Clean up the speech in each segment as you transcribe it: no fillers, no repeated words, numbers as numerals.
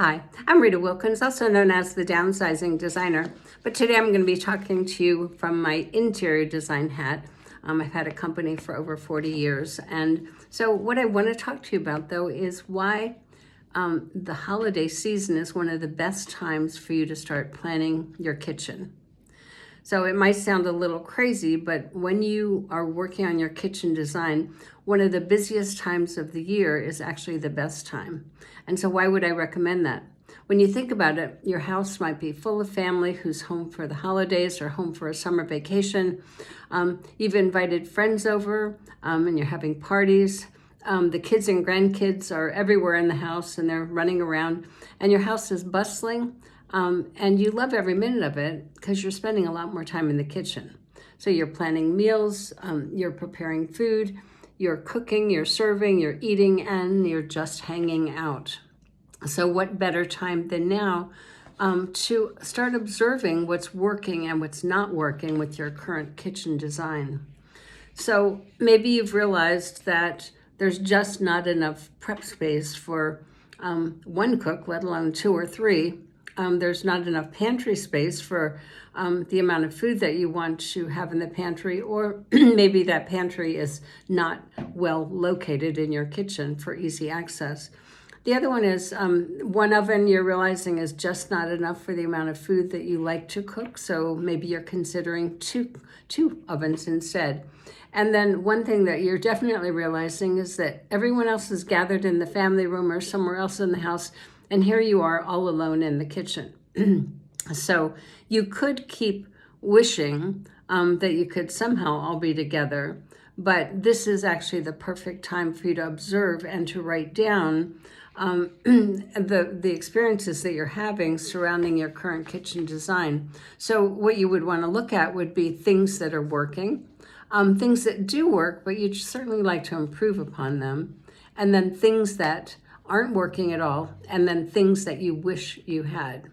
Hi, I'm Rita Wilkins, also known as the Downsizing Designer, but today I'm going to be talking to you from my interior design hat. I've had a company for over 40 years, and so what I want to talk to you about, though, is why the holiday season is one of the best times for you to start planning your kitchen. So it might sound a little crazy, but when you are working on your kitchen design, one of the busiest times of the year is actually the best time. And so why would I recommend that? When you think about it, your house might be full of family who's home for the holidays or home for a summer vacation. You've invited friends over and you're having parties. The kids and grandkids are everywhere in the house and they're running around, and your house is bustling. And you love every minute of it because you're spending a lot more time in the kitchen. So you're planning meals, you're preparing food, you're cooking, you're serving, you're eating, and you're just hanging out. So what better time than now to start observing what's working and what's not working with your current kitchen design. So maybe you've realized that there's just not enough prep space for one cook, let alone two or three. There's not enough pantry space for the amount of food that you want to have in the pantry, or maybe that pantry is not well located in your kitchen for easy access. The other one is one oven you're realizing is just not enough for the amount of food that you like to cook, so maybe you're considering two ovens instead. And then one thing that you're definitely realizing is that everyone else is gathered in the family room or somewhere else in the house, and here you are all alone in the kitchen. So you could keep wishing that you could somehow all be together, but this is actually the perfect time for you to observe and to write down the experiences that you're having surrounding your current kitchen design. So what you would want to look at would be things that are working, things that do work, but you'd certainly like to improve upon them, and then things that aren't working at all, and then things that you wish you had.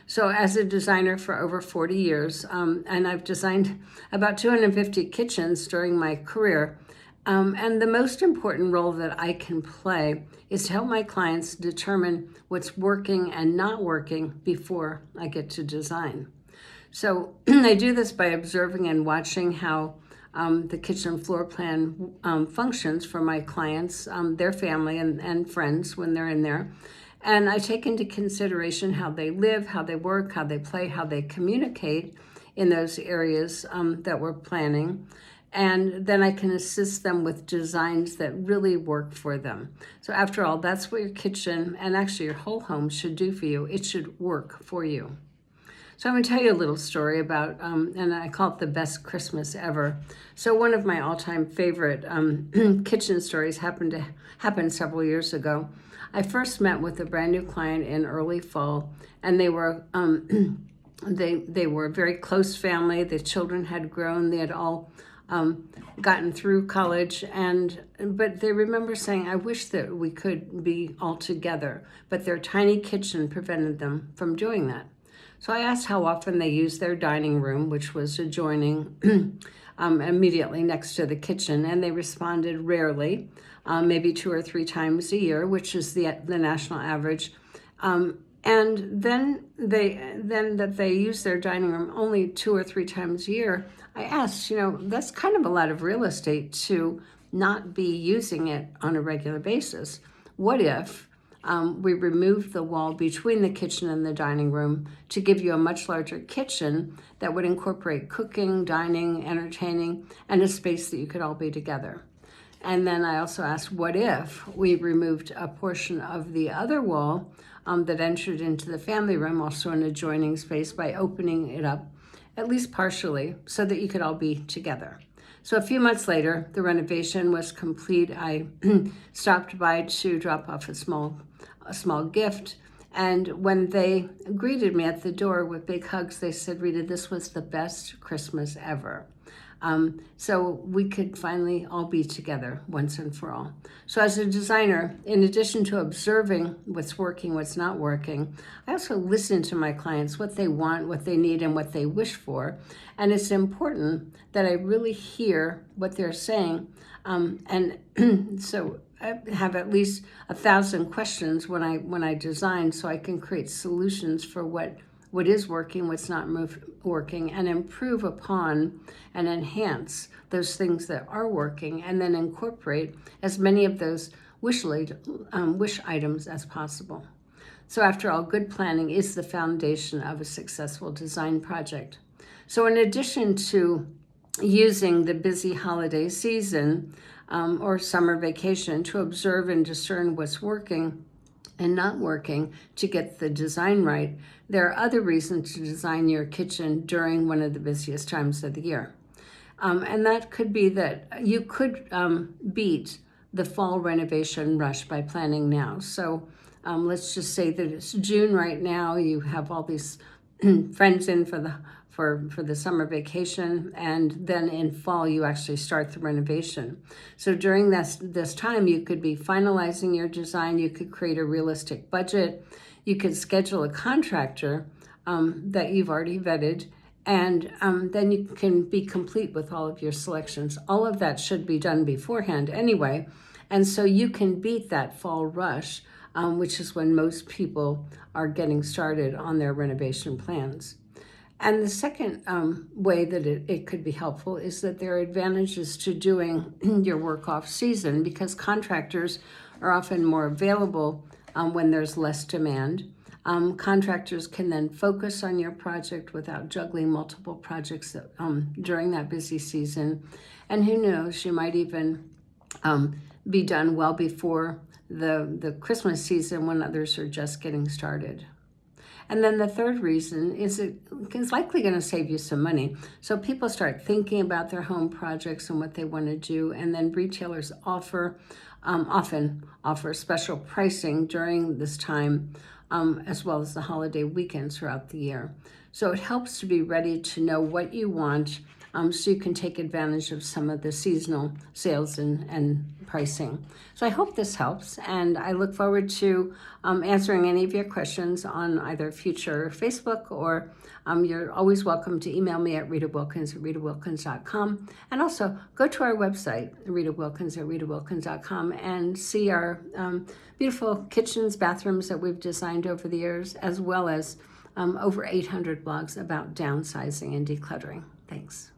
So as a designer for over 40 years, and I've designed about 250 kitchens during my career, and the most important role that I can play is to help my clients determine what's working and not working before I get to design. So I do this by observing and watching how the kitchen floor plan functions for my clients, their family and friends when they're in there. And I take into consideration how they live, how they work, how they play, how they communicate in those areas that we're planning. And then I can assist them with designs that really work for them. So after all, that's what your kitchen and actually your whole home should do for you. It should work for you. So I'm going to tell you a little story about, and I call it the best Christmas ever. So one of my all-time favorite kitchen stories happened several years ago. I first met with a brand new client in early fall, and they were they were a very close family. The children had grown. They had all gotten through college, but they remember saying, "I wish that we could be all together," but their tiny kitchen prevented them from doing that. So I asked how often they used their dining room, which was adjoining immediately next to the kitchen, and they responded rarely, maybe 2 or 3 times a year, which is the national average. And then that they use their dining room only 2 or 3 times a year, I asked, that's kind of a lot of real estate to not be using it on a regular basis. What if we removed the wall between the kitchen and the dining room to give you a much larger kitchen that would incorporate cooking, dining, entertaining, and a space that you could all be together? And then I also asked, what if we removed a portion of the other wall that entered into the family room, also an adjoining space, by opening it up, at least partially, so that you could all be together? So a few months later, the renovation was complete. I stopped by to drop off a small gift. And when they greeted me at the door with big hugs, they said, "Rita, this was the best Christmas ever." So we could finally all be together once and for all. So as a designer, in addition to observing what's working, what's not working, I also listen to my clients, what they want, what they need, and what they wish for. And it's important that I really hear what they're saying. And so have at least 1,000 questions when I design, so I can create solutions for what is working, what's not working, and improve upon and enhance those things that are working, and then incorporate as many of those wish items as possible. So after all, good planning is the foundation of a successful design project. So in addition to using the busy holiday season or summer vacation to observe and discern what's working and not working to get the design right, there are other reasons to design your kitchen during one of the busiest times of the year. And that could be that you could beat the fall renovation rush by planning now. So let's just say that it's June right now. You have all these friends in for the summer vacation, and then in fall you actually start the renovation. So during this time, you could be finalizing your design. You could create a realistic budget. You could schedule a contractor that you've already vetted, and then you can be complete with all of your selections. All of that should be done beforehand anyway, and so you can beat that fall rush, which is when most people are getting started on their renovation plans. And the second way that it could be helpful is that there are advantages to doing your work off season, because contractors are often more available when there's less demand. Contractors can then focus on your project without juggling multiple projects during that busy season. And who knows, you might even be done well before the Christmas season when others are just getting started. And then the third reason is it's likely going to save you some money. So people start thinking about their home projects and what they want to do, and then retailers often offer special pricing during this time, as well as the holiday weekends throughout the year. So it helps to be ready to know what you want, so you can take advantage of some of the seasonal sales and pricing. So I hope this helps, and I look forward to answering any of your questions on either future Facebook, or you're always welcome to email me at ritawilkins@ritawilkins.com. And also go to our website, ritawilkins@ritawilkins.com, and see our beautiful kitchens, bathrooms that we've designed over the years, as well as over 800 blogs about downsizing and decluttering. Thanks.